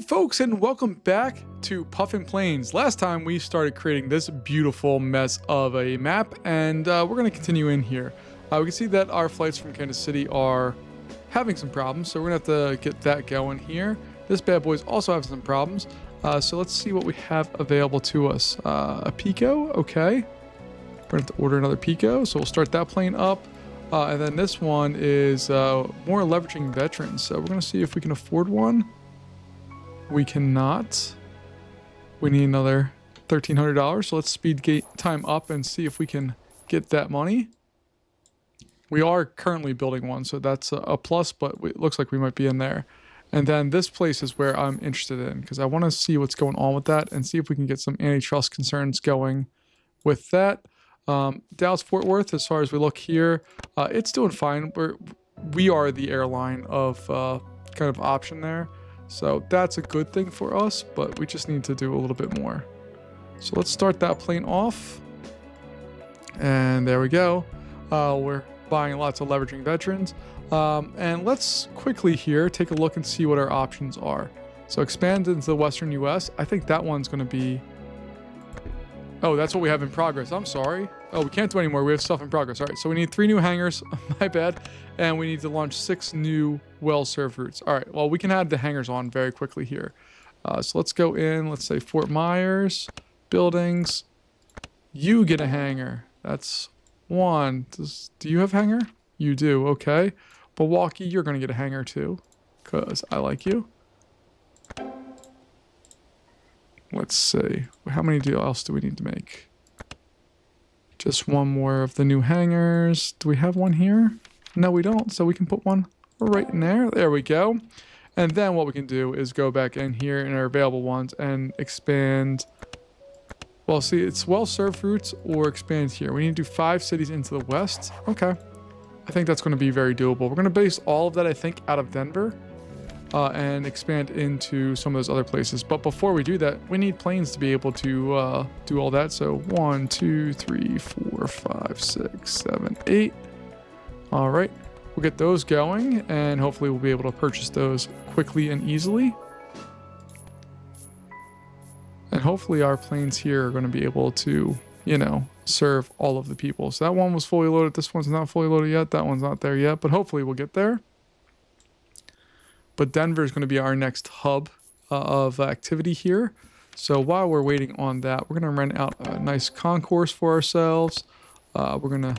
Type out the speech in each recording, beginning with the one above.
folks, and welcome back to Puffin Plains. Last time we started creating this beautiful mess of a map, and we're going to continue in here. We can see that our flights from Kansas City are having some problems, so we're going to have to get that going here. This bad boy's also having some problems, so let's see what we have available to us. A Pico, okay. We're going to have to order another Pico, so we'll start that plane up. And then this one is more leveraging veterans, so we're going to see if we can afford one. We cannot. We need another $1,300, so let's speed gate time up and see if we can get that money. We are currently building one, so that's a plus, but it looks like we might be in there. And then this place is where I'm interested in, because I want to see what's going on with that and see if we can get some antitrust concerns going with that. Dallas-Fort Worth, as far as we look here, it's doing fine. We are the airline of kind of option there. So that's a good thing for us, but we just need to do a little bit more. So let's start that plane off. And there we go. We're buying lots of leveraging veterans. And let's quickly here take a look and see what our options are. So expand into the Western US. I think that one's going to be... Oh, that's what we have in progress. I'm sorry. Oh, we can't do anymore. We have stuff in progress. All right, so we need 3 new hangars. My bad. And we need to launch 6 new well-served routes. All right, well, we can add the hangars on very quickly here. So let's go in. Let's say Fort Myers, buildings. You get a hangar. That's 1. Do you have hangar? You do. Okay. Milwaukee, you're going to get a hangar too, because I like you. Let's see. How many else do we need to make? Just 1 more of the new hangars. Do we have one here? No, we don't. So we can put one right in there. There we go. And then what we can do is go back in here in our available ones and expand. Well, see, it's well-served routes or expand here. We need to do 5 cities into the west. Okay. I think that's going to be very doable. We're going to base all of that, I think, out of Denver. And expand into some of those other places. But before we do that, we need planes to be able to do all that. So 1, 2, 3, 4, 5, 6, 7, 8. All right, we'll get those going, and hopefully we'll be able to purchase those quickly and easily. And hopefully our planes here are going to be able to, you know, serve all of the people. So that one was fully loaded. This one's not fully loaded yet. That one's not there yet, but hopefully we'll get there. But Denver is going to be our next hub of activity here. So while we're waiting on that, we're going to rent out a nice concourse for ourselves. We're going to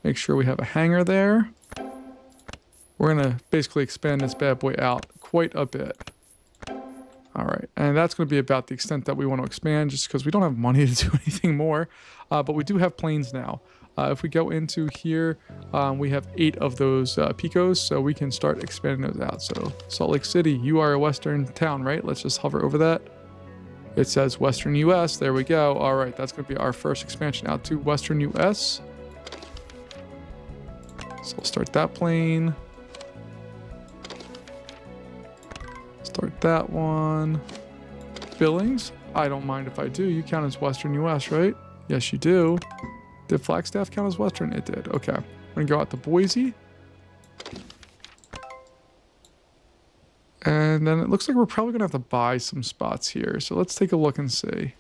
make sure we have a hangar there. We're going to basically expand this bad boy out quite a bit. All right. And that's going to be about the extent that we want to expand, just because we don't have money to do anything more. But we do have planes now. If we go into here, we have 8 of those Picos, so we can start expanding those out. So Salt Lake City, you are a Western town, right? Let's just hover over that. It says Western US. There we go. All right, that's going to be our first expansion out to Western US. So we'll start that plane. Start that one. Billings, I don't mind if I do. You count as Western US, right? Yes, you do. Did Flagstaff count as Western? It did. Okay. We're going to go out to Boise. And then it looks like we're probably going to have to buy some spots here. So let's take a look and see.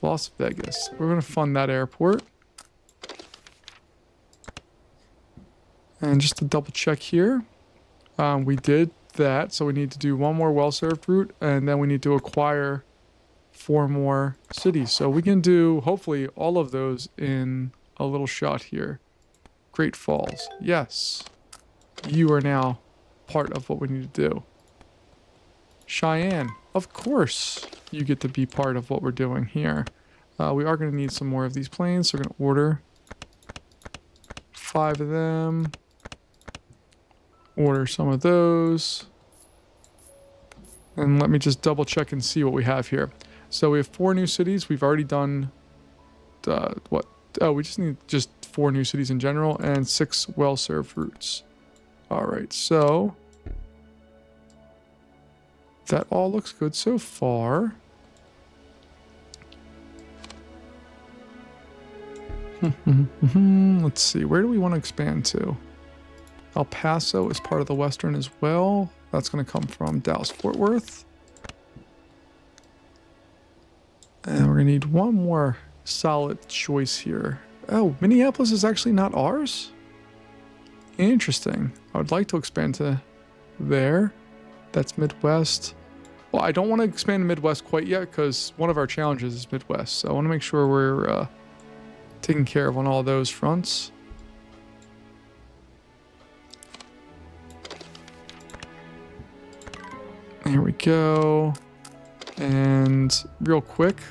Las Vegas. We're going to fund that airport. And just to double check here. We did that. So we need to do 1 more well-served route. And then we need to acquire 4 more cities. So we can do hopefully all of those in a little shot here. Great Falls. Yes. You are now part of what we need to do. Cheyenne. Of course you get to be part of what we're doing here. We are going to need some more of these planes. So we're going to order 5 of them. Order some of those. And let me just double check and see what we have here. So we have 4 new cities. We've already done what? Oh, we just need just 4 new cities in general and 6 well-served routes. All right, so that all looks good so far. Let's see, where do we want to expand to? El Paso is part of the Western as well. That's going to come from Dallas-Fort Worth. And we're gonna need one more solid choice here. Oh, Minneapolis is actually not ours? Interesting. I would like to expand to there. That's Midwest. Well, I don't want to expand to Midwest quite yet because one of our challenges is Midwest. So I want to make sure we're taken care of on all those fronts. There we go. And real quick,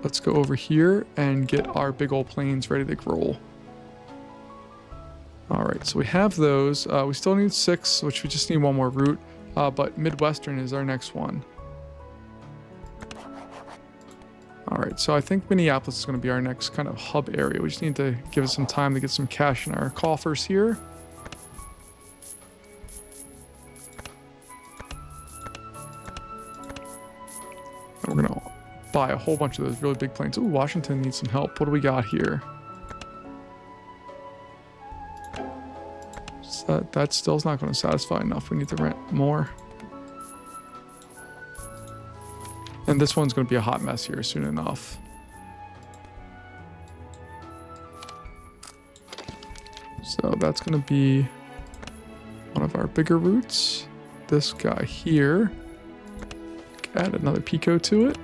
let's go over here and get our big old planes ready to roll. All right, so we have those. We still need 6, which we just need one more route. But Midwestern is our next one. All right, so I think Minneapolis is going to be our next kind of hub area. We just need to give it some time to get some cash in our coffers here. And we're going to buy a whole bunch of those really big planes. Ooh, Washington needs some help. What do we got here? So that still's not going to satisfy enough. We need to rent more. And this one's going to be a hot mess here soon enough. So that's going to be one of our bigger routes. This guy here. Add another Pico to it.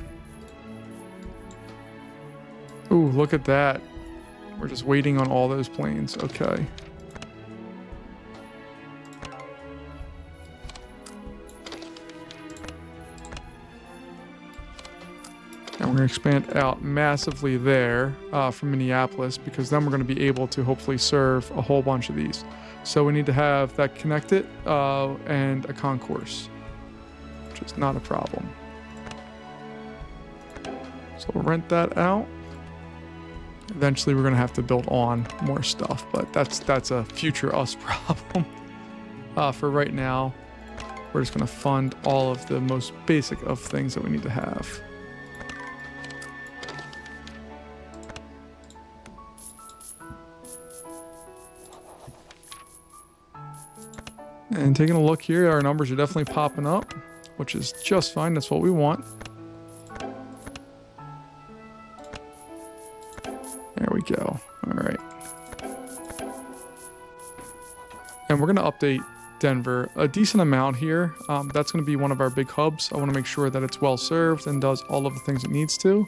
Ooh, look at that. We're just waiting on all those planes. Okay. And we're going to expand out massively there from Minneapolis, because then we're going to be able to hopefully serve a whole bunch of these. So we need to have that connected and a concourse, which is not a problem. So we'll rent that out. Eventually we're going to have to build on more stuff, but that's a future us problem. For right now, we're just going to fund all of the most basic of things that we need to have. And taking a look here, our numbers are definitely popping up, which is just fine. That's what we want. There we go. All right. And we're going to update Denver a decent amount here. That's going to be one of our big hubs. I want to make sure that it's well served and does all of the things it needs to.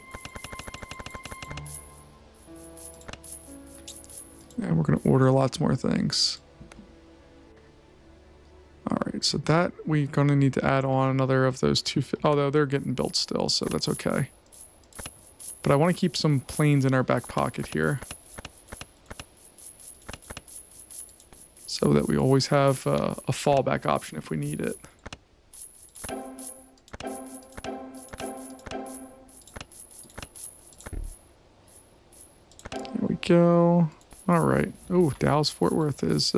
And we're going to order lots more things. All right, so that we're going to need to add on another of those two, although they're getting built still, so that's okay. But I want to keep some planes in our back pocket here, so that we always have a fallback option if we need it. There we go. All right. Oh, Dallas Fort Worth is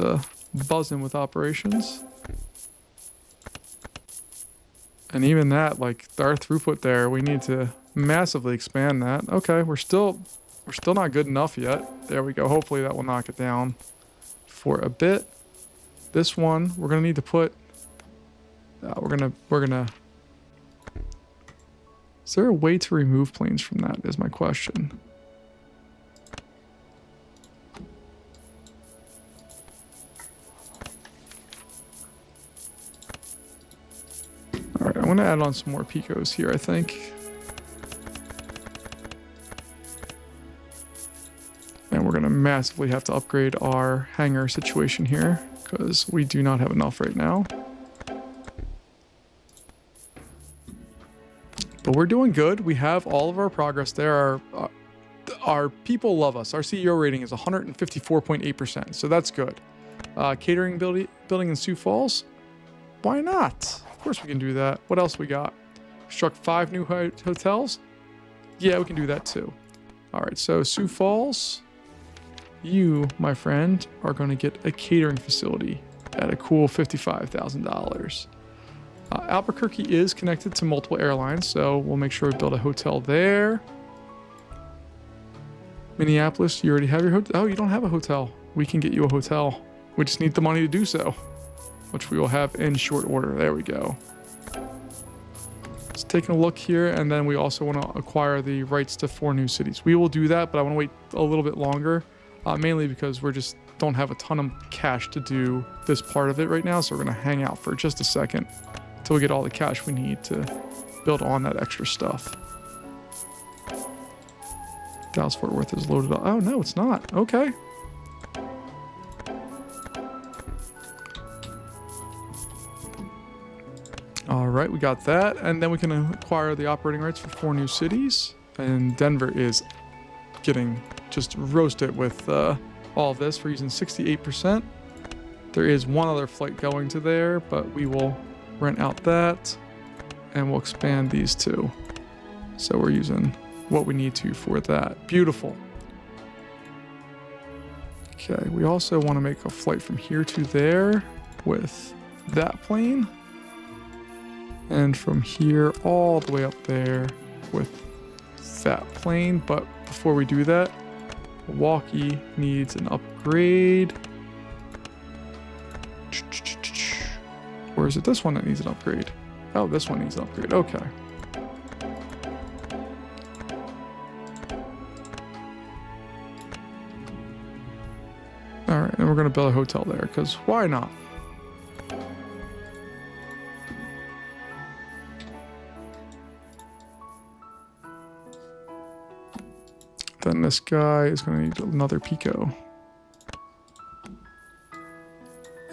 buzzing with operations. And even that, like our throughput there, we need to massively expand that. Okay, we're still not good enough yet. There we go. Hopefully that will knock it down for a bit. This one, we're gonna need to put. We're gonna. Is there a way to remove planes from that? Is my question. All right, I want to add on some more Picos here, I think. And we're going to massively have to upgrade our hangar situation here, because we do not have enough right now. But we're doing good. We have all of our progress there. Our people love us. Our CEO rating is 154.8%, so that's good. Catering building in Sioux Falls? Why not? Of course we can do that. What else we got? Struck 5 new hotels? Yeah, we can do that too. All right, so Sioux Falls, you, my friend, are going to get a catering facility at a cool $55,000. Albuquerque is connected to multiple airlines, so we'll make sure we build a hotel there. Minneapolis, you already have your hotel. Oh, you don't have a hotel. We can get you a hotel. We just need the money to do so, which we will have in short order. There we go. Let's taking a look here, and then we also want to acquire the rights to 4 new cities. We will do that, but I want to wait a little bit longer, mainly because we're just don't have a ton of cash to do this part of it right now, so we're going to hang out for just a second until we get all the cash we need to build on that extra stuff. Dallas Fort Worth is loaded up. Oh no, it's not. Okay. All right, we got that, and then we can acquire the operating rights for 4 new cities. And Denver is getting just roasted with all of this. We're using 68%. There is one other flight going to there, but we will rent out that, and we'll expand these 2. So we're using what we need to for that. Beautiful. Okay, we also want to make a flight from here to there with that plane. And from here all the way up there with that plane. But before we do that, Milwaukee needs an upgrade. Or is it this one that needs an upgrade? Oh, this one needs an upgrade. Okay. All right, and we're going to build a hotel there because why not? Then this guy is going to need another Pico.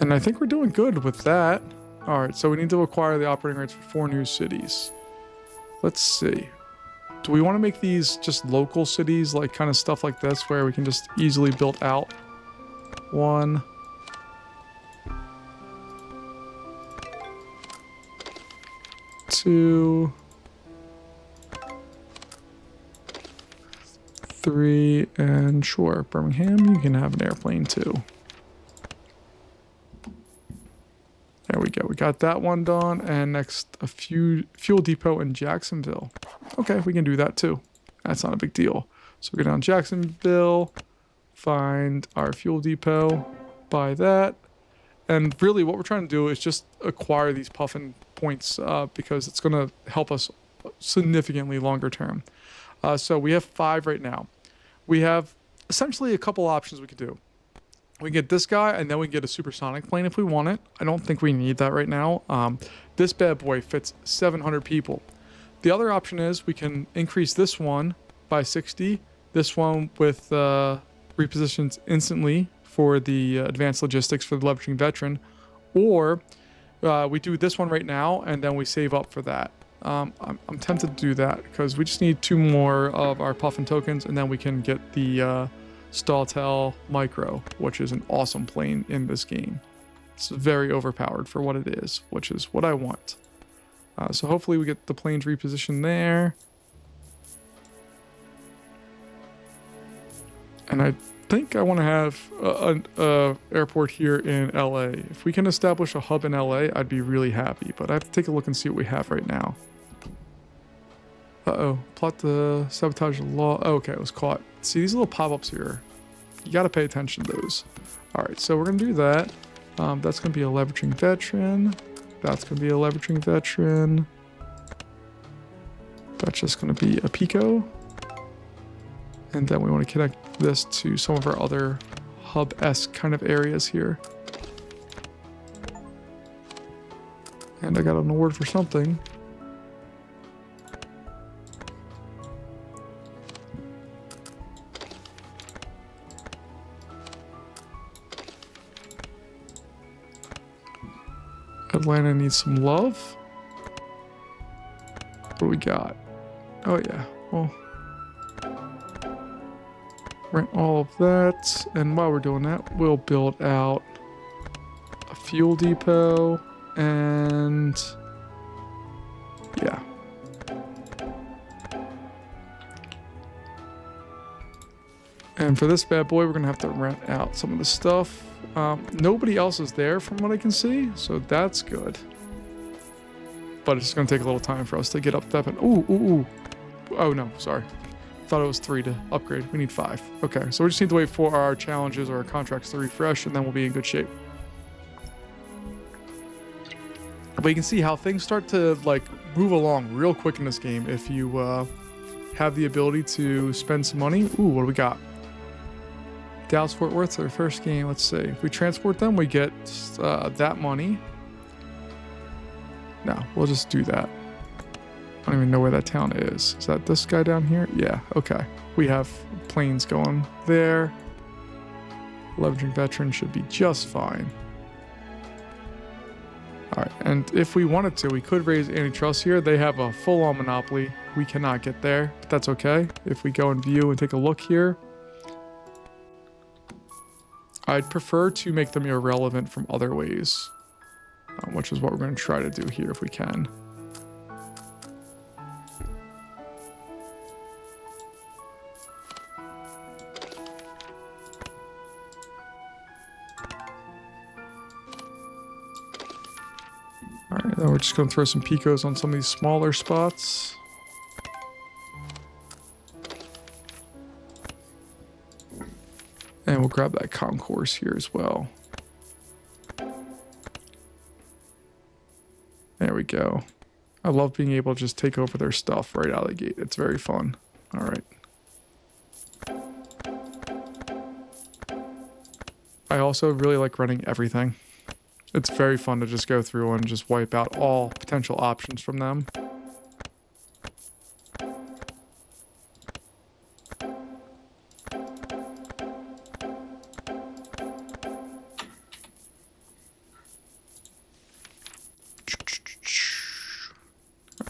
And I think we're doing good with that. All right, so we need to acquire the operating rights for 4 new cities. Let's see. Do we want to make these just local cities, like kind of stuff like this, where we can just easily build out? 1. 2. 3, and sure, Birmingham, you can have an airplane too. There we go. We got that one done, and next a fuel depot in Jacksonville. Okay, we can do that too. That's not a big deal. So we go down Jacksonville, find our fuel depot, buy that, and really what we're trying to do is just acquire these Puffin points because it's going to help us significantly longer term. So we have 5 right now. We have essentially a couple options we could do. We get this guy, and then we get a supersonic plane if we want it. I don't think we need that right now. This bad boy fits 700 people. The other option is we can increase this one by 60. This one with repositions instantly for the advanced logistics for the leveraging veteran. Or we do this one right now, and then we save up for that. I'm tempted to do that because we just need 2 more of our Puffin tokens, and then we can get the Stalltail Micro, which is an awesome plane in this game. It's very overpowered for what it is, which is what I want. So hopefully we get the planes repositioned there. And I think I want to have an airport here in LA. If we can establish a hub in LA, I'd be really happy. But I have to take a look and see what we have right now. Uh-oh. Plot to sabotage the law. Oh, okay, it was caught. See, these little pop-ups here. You got to pay attention to those. All right, so we're going to do that. That's going to be a leveraging veteran. That's going to be a leveraging veteran. That's just going to be a Pico. And then we want to connect this to some of our other hub-esque kind of areas here. And I got an award for something. Atlanta needs some love. What do we got? Oh yeah, well, rent all of that, and while we're doing that, we'll build out a fuel depot, and yeah. And for this bad boy, we're gonna have to rent out some of the stuff. Nobody else is there from what I can see, so that's good. But it's going to take a little time for us to get up that. Ooh. Oh, no, sorry. Thought it was 3 to upgrade. We need 5. Okay, so we just need to wait for our challenges or our contracts to refresh, and then we'll be in good shape. But you can see how things start to like move along real quick in this game if you have the ability to spend some money. Ooh, what do we got? Dallas Fort Worth, their first game. Let's see. If we transport them, we get that money. No, we'll just do that. I don't even know where that town is. Is that this guy down here? Yeah, okay. We have planes going there. Leveraging veteran should be just fine. All right, and if we wanted to, we could raise antitrust here. They have a full-on monopoly. We cannot get there, but that's okay. If we go and view and take a look here, I'd prefer to make them irrelevant from other ways, which is what we're going to try to do here if we can. Alright, then we're just going to throw some picos on some of these smaller spots. And we'll grab that concourse here as well. There we go. I love being able to just take over their stuff right out of the gate. It's very fun. Alright. I also really like running everything. It's very fun to just go through and just wipe out all potential options from them.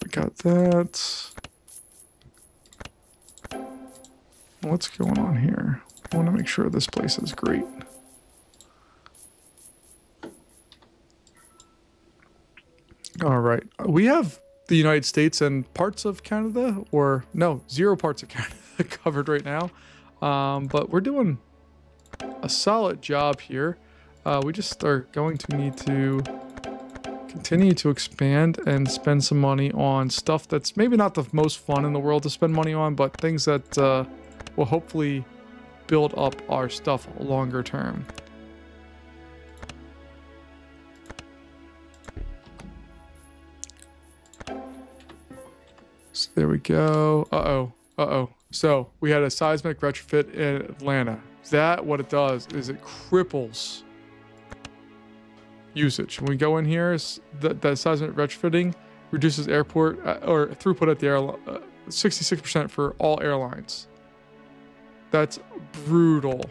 We got that. What's going on here? I want to make sure this place is great. All right. We have the United States and parts of Canada, or no, 0 parts of Canada covered right now. But we're doing a solid job here. We just are going to need to continue to expand and spend some money on stuff that's maybe not the most fun in the world to spend money on, but things that will hopefully build up our stuff longer term. So there we go. Uh-oh. So we had a seismic retrofit in Atlanta. That, what it does is it cripples usage. When we go in here, that seismic retrofitting reduces airport or throughput at the airline 66% for all airlines. That's brutal.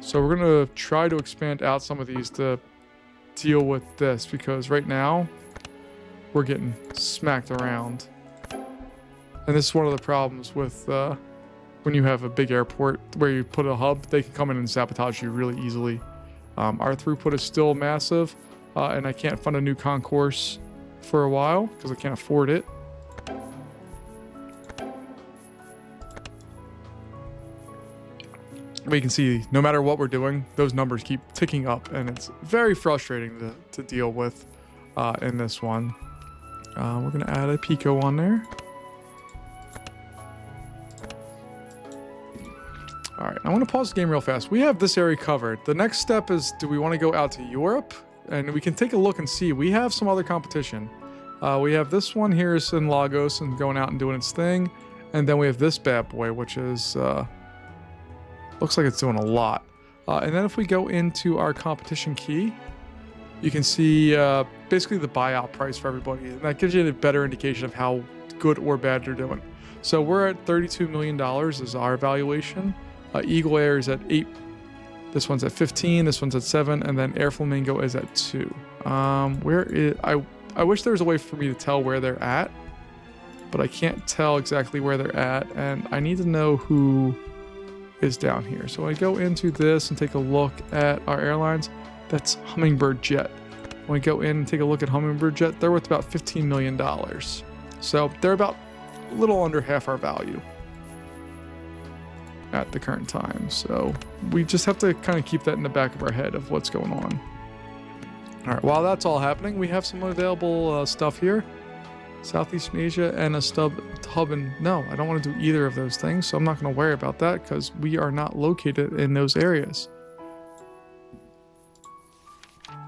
So we're gonna try to expand out some of these to deal with this, because right now we're getting smacked around. And this is one of the problems with when you have a big airport where you put a hub, they can come in and sabotage you really easily. Our throughput is still massive, and I can't fund a new concourse for a while because I can't afford it. But you can see, no matter what we're doing, those numbers keep ticking up, and it's very frustrating to deal with in this one. We're going to add a pico on there. All right, I want to pause the game real fast. We have this area covered. The next step is, do we want to go out to Europe? And we can take a look and see. We have some other competition. We have this one here is in Lagos and going out and doing its thing. And then we have this bad boy, which is, looks like it's doing a lot. And then if we go into our competition key, you can see basically the buyout price for everybody. And that gives you a better indication of how good or bad they're doing. So we're at $32 million is our valuation. Eagle Air is at 8. This one's at 15. This one's at 7. And then Air Flamingo is at 2. Where is... I wish there was a way for me to tell where they're at, but I can't tell exactly where they're at. And I need to know who is down here. So I go into this and take a look at our airlines. That's Hummingbird Jet. When we go in and take a look at Hummingbird Jet, they're worth about $15 million. So they're about a little under half our value at the current time. So we just have to kind of keep that in the back of our head of what's going on. All right, while that's all happening, we have some available stuff here. Southeast Asia and a hub in... No, I don't want to do either of those things, so I'm not going to worry about that because we are not located in those areas.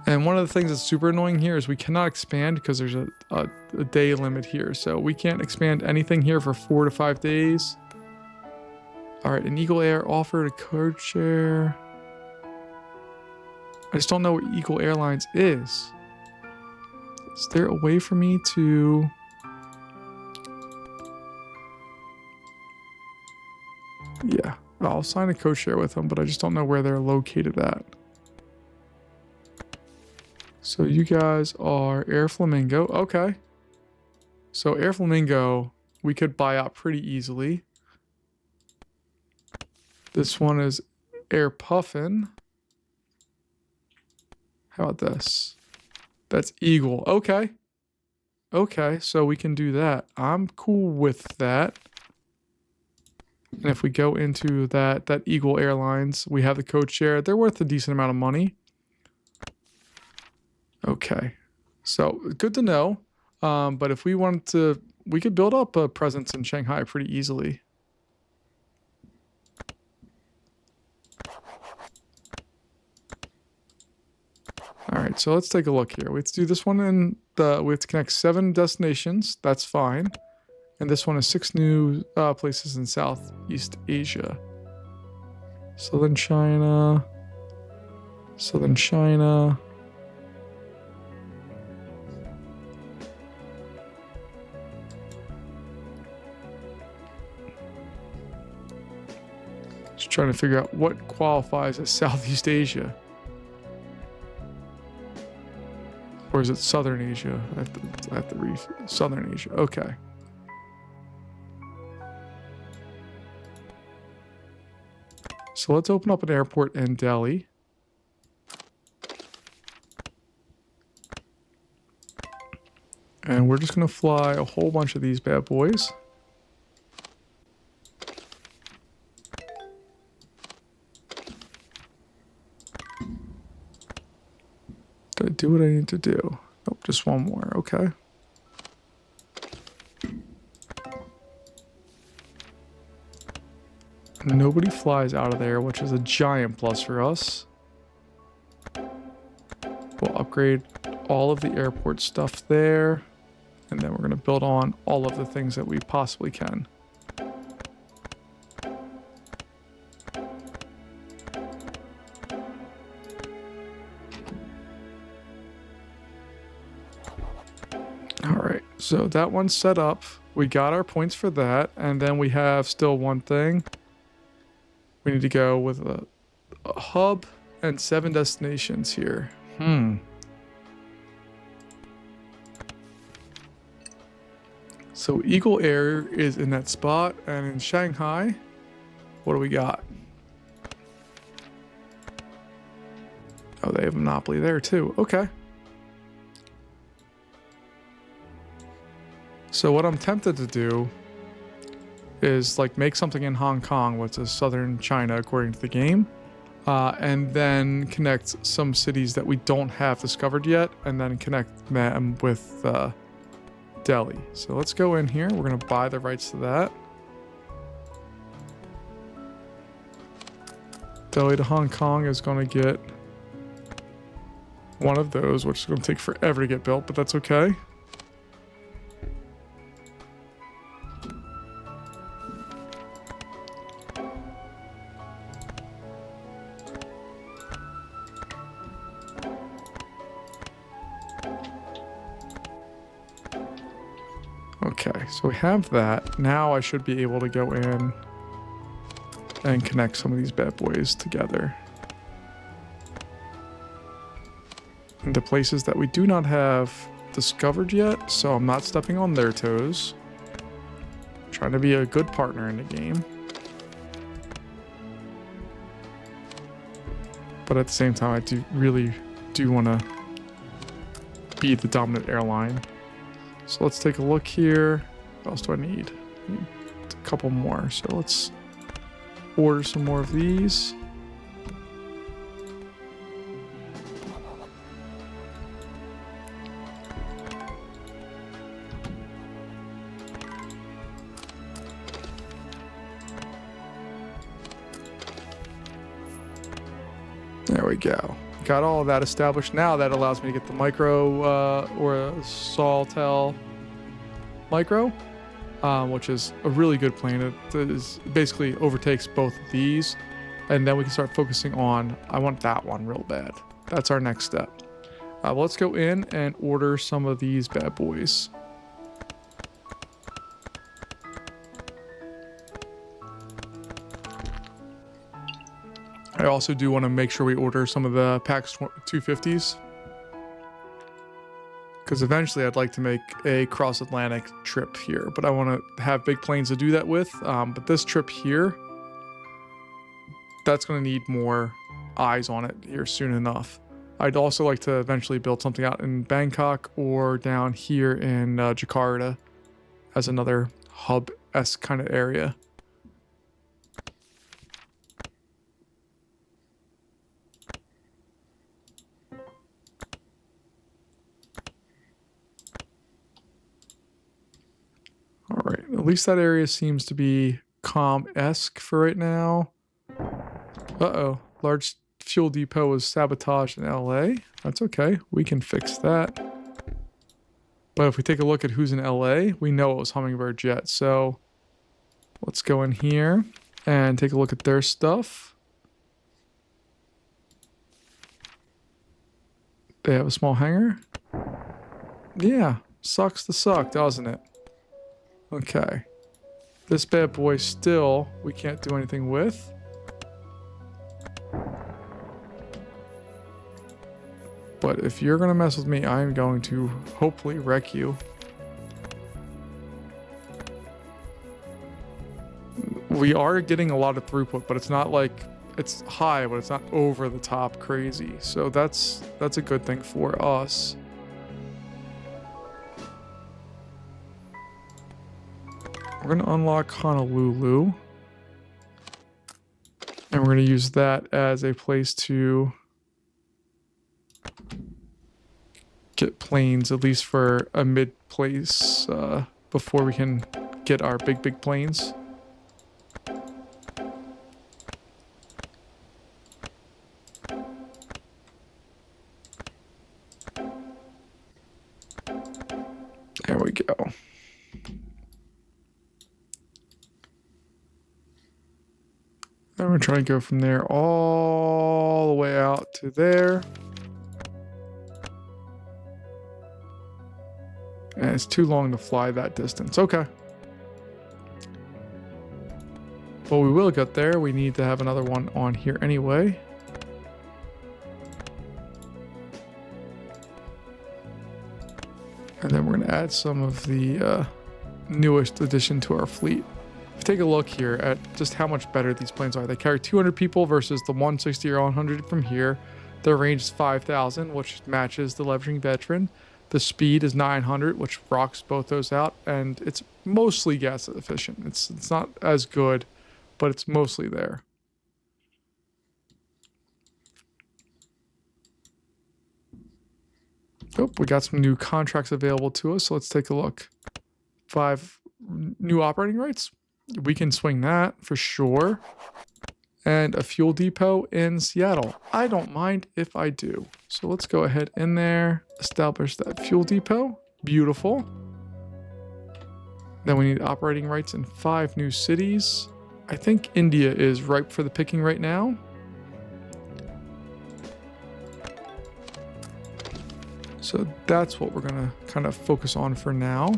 And one of the things that's super annoying here is we cannot expand because there's a day limit here. So we can't expand anything here for 4 to 5 days. All right, an Eagle Air offered a code share. I just don't know what Eagle Airlines is. Is there a way for me to... Yeah, I'll sign a code share with them, but I just don't know where they're located at. So you guys are Air Flamingo. Okay. So Air Flamingo, we could buy out pretty easily. This one is Air Puffin. How about this? That's Eagle. Okay. Okay, so we can do that. I'm cool with that. And if we go into that Eagle Airlines, we have the code share. They're worth a decent amount of money. Okay, so good to know. But if we wanted to, we could build up a presence in Shanghai pretty easily. All right, so let's take a look here. Let's do this one in the, we have to connect 7 destinations. That's fine. And this one is 6 new places in Southeast Asia. Southern China. Southern China. Just trying to figure out what qualifies as Southeast Asia. Or is it Southern Asia? I have to read Southern Asia. Okay. So let's open up an airport in Delhi. And we're just going to fly a whole bunch of these bad boys. Did I do what I need to do? Oh, just one more. Okay. Nobody flies out of there, which is a giant plus for us. We'll upgrade all of the airport stuff there. And then we're going to build on all of the things that we possibly can. Alright, so that one's set up. We got our points for that. And then we have still one thing. We need to go with a hub and 7 destinations here. So Eagle Air is in that spot, and in Shanghai, what do we got? Oh, they have a monopoly there too. Okay. So what I'm tempted to do is like make something in Hong Kong, which is southern China according to the game, and then connect some cities that we don't have discovered yet, and then connect them with Delhi. So let's go in here. We're going to buy the rights to that. Delhi to Hong Kong is going to get one of those, which is going to take forever to get built, but that's okay. Okay, so we have that. Now I should be able to go in and connect some of these bad boys together. Into places that we do not have discovered yet, so I'm not stepping on their toes. I'm trying to be a good partner in the game. But at the same time, I really do want to be the dominant airline. So let's take a look here. What else do I need? I need a couple more. So let's order some more of these. There we go. got all of that established. Now that allows me to get the micro or a Saltel micro, which is a really good plane. It is basically overtakes both of these, and then we can start focusing on, I want that one real bad. That's our next step. Well, let's go in and order some of these bad boys. I also do want to make sure we order some of the PAX 250s, because eventually I'd like to make a cross-Atlantic trip here, but I want to have big planes to do that with. But this trip here, that's going to need more eyes on it here soon enough. I'd also like to eventually build something out in Bangkok or down here in Jakarta as another hub-esque kind of area. All right, at least that area seems to be calm-esque for right now. Uh-oh, large fuel depot was sabotaged in LA. That's okay, we can fix that. But if we take a look at who's in LA, we know it was Hummingbird Jet. So let's go in here and take a look at their stuff. They have a small hangar. Yeah, sucks to suck, doesn't it? Okay. This bad boy still, we can't do anything with. But if you're going to mess with me, I'm going to hopefully wreck you. We are getting a lot of throughput, but it's not like, it's high, but it's not over the top crazy. So that's a good thing for us. We're going to unlock Honolulu. And we're going to use that as a place to get planes, at least for a mid place, before we can get our big planes. There we go. And we're trying to go from there all the way out to there. And it's too long to fly that distance. Okay. Well, we will get there. We need to have another one on here anyway. And then we're going to add some of the newest addition to our fleet. Take a look here at just how much better these planes are. They carry 200 people versus the 160 or 100 from here. Their range is 5,000, which matches the Leveraging Veteran. The speed is 900, which rocks both those out, and it's mostly gas efficient. It's not as good, but it's mostly there. Oh, we got some new contracts available to us, so let's take a look. 5 new operating rights. We can swing that for sure. And a fuel depot in Seattle. I don't mind if I do. So let's go ahead in there, establish that fuel depot. Beautiful. Then we need operating rights in 5 new cities. I think India is ripe for the picking right now. So that's what we're gonna kind of focus on for now.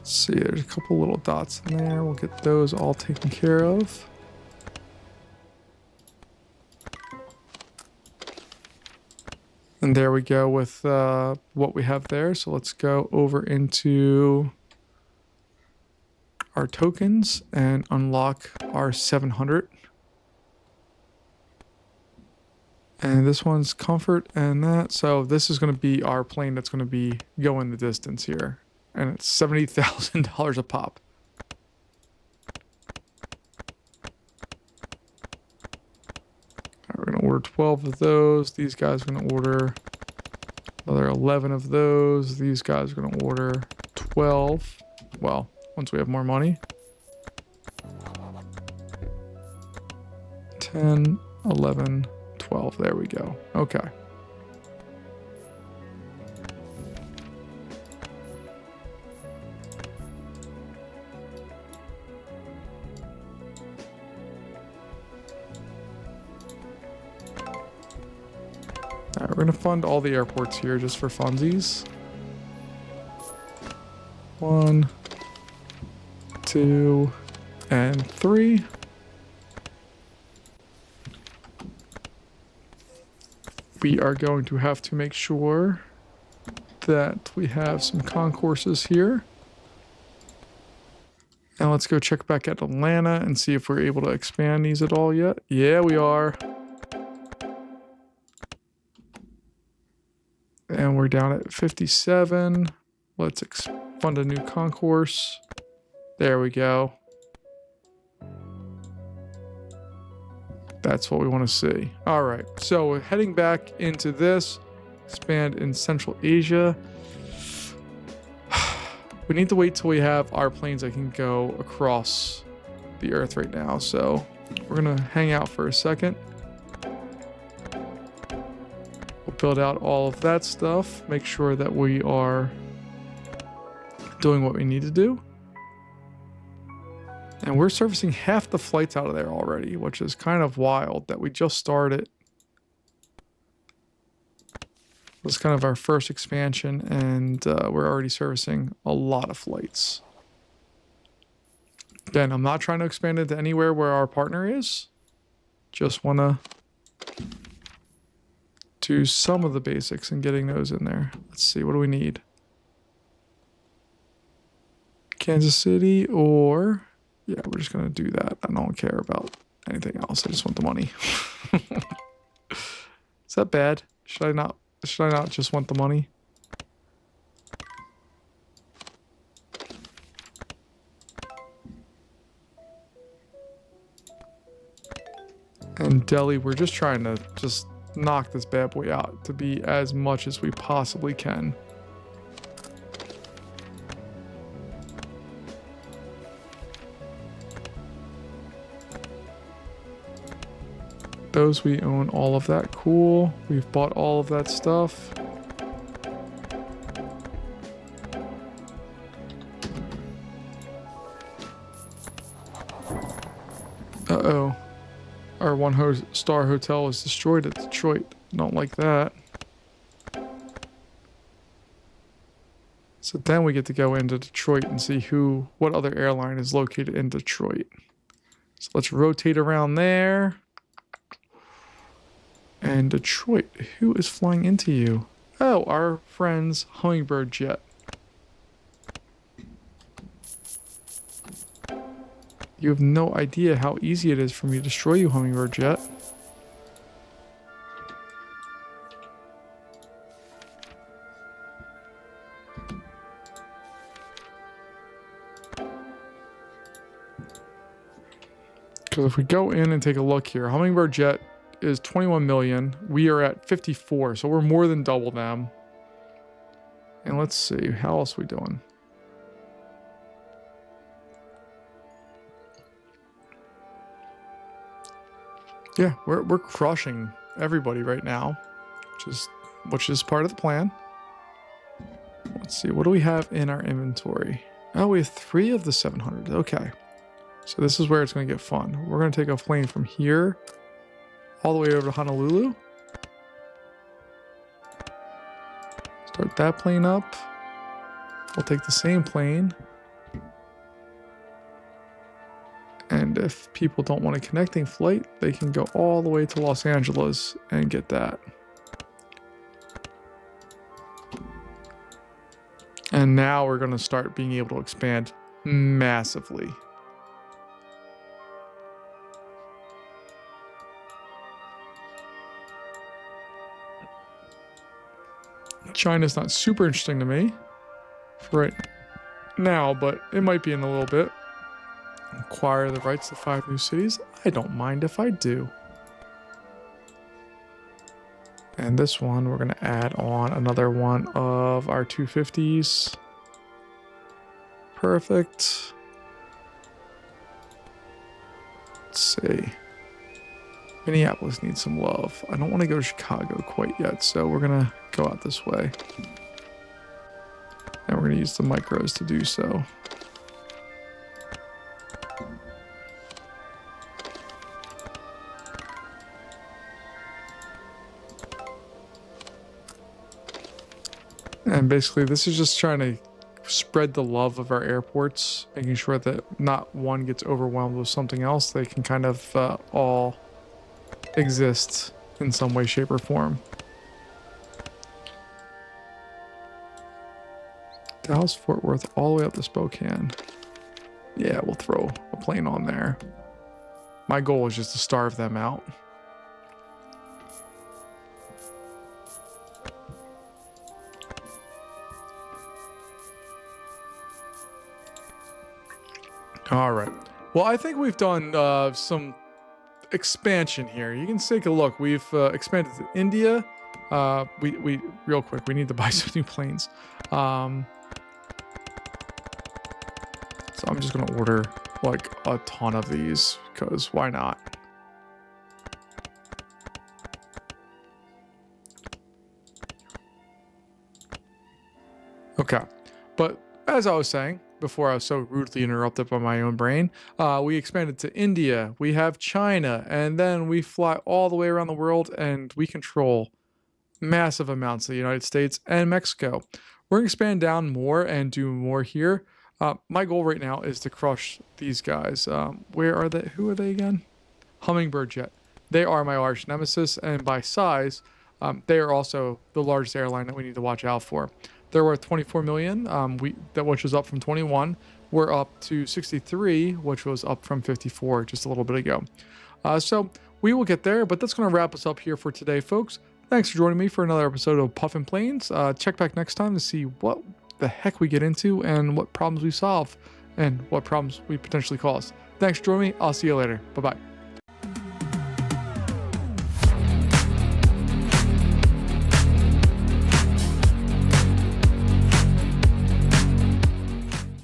See, there's a couple little dots in there. We'll get those all taken care of. And there we go with what we have there. So let's go over into our tokens and unlock our 700. And this one's comfort and that. So this is going to be our plane that's going to be going the distance here. And it's $70,000 a pop. We're going to order 12 of those. These guys are going to order another 11 of those. These guys are going to order 12. Well, once we have more money. 10, 11, 12. There we go. Okay. All right, we're going to fund all the airports here just for funsies. 1, 2, and 3. We are going to have to make sure that we have some concourses here. And let's go check back at Atlanta and see if we're able to expand these at all yet. Yeah, we are. And we're down at 57. Let's fund a new concourse. There we go. That's what we want to see. All right, so we're heading back into this. Expand in Central Asia. We need to wait till we have our planes that can go across the Earth right now. So we're going to hang out for a second. We'll build out all of that stuff. Make sure that we are doing what we need to do. And we're servicing half the flights out of there already, which is kind of wild that we just started. This is kind of our first expansion, and we're already servicing a lot of flights. Again, I'm not trying to expand into anywhere where our partner is. Just want to do some of the basics and getting those in there. Let's see, what do we need? Kansas City or... Yeah, we're just going to do that. I don't care about anything else. I just want the money. Is that bad? Should I not just want the money? And Delhi, we're just trying to just knock this bad boy out to be as much as we possibly can. Those we own all of that. Cool. We've bought all of that stuff. Uh-oh. Our one-star hotel was destroyed at Detroit. Don't like that. So then we get to go into Detroit and see what other airline is located in Detroit. So let's rotate around there. And Detroit, who is flying into you? Oh, our friend's Hummingbird jet. You have no idea how easy it is for me to destroy you, Hummingbird jet. Because if we go in and take a look here, Hummingbird jet is 21 million. We are at 54, so we're more than double them. And let's see, how else are we doing? Yeah, we're crushing everybody right now, which is part of the plan. Let's see, what do we have in our inventory? Oh, we have 3 of the 700. Okay, so this is where it's going to get fun. We're going to take a plane from here all the way over to Honolulu. Start that plane up. We'll take the same plane. And if people don't want a connecting flight, they can go all the way to Los Angeles and get that. And now we're going to start being able to expand massively. China's not super interesting to me for right now, but it might be in a little bit. Acquire the rights to 5 new cities. I don't mind if I do. And this one, we're going to add on another one of our 250s. perfect. Let's see. Minneapolis needs some love. I don't want to go to Chicago quite yet, so we're going to go out this way. And we're going to use the micros to do so. And basically, this is just trying to spread the love of our airports, making sure that not one gets overwhelmed with something else. They can kind of all exist in some way, shape, or form. Dallas, Fort Worth, all the way up to Spokane. Yeah, we'll throw a plane on there. My goal is just to starve them out. All right. Well, I think we've done some expansion here. You can take a look. We've expanded to India. We real quick, we need to buy some new planes. So I'm just gonna order like a ton of these because why not? Okay, but as I was saying before, I was so rudely interrupted by my own brain. We expanded to India. We have China, and then we fly all the way around the world, and we control massive amounts of the United States and Mexico. We're going to expand down more and do more here. My goal right now is to crush these guys. Where are they? Who are they again? Hummingbird Jet. They are my arch nemesis, and by size, they are also the largest airline that we need to watch out for. They're worth 24 million, which was up from 21. We're up to 63, which was up from 54 just a little bit ago. So we will get there, but that's going to wrap us up here for today, folks. Thanks for joining me for another episode of Puffin Planes. Check back next time to see what the heck we get into and what problems we solve and what problems we potentially cause. Thanks for joining me. I'll see you later. Bye-bye.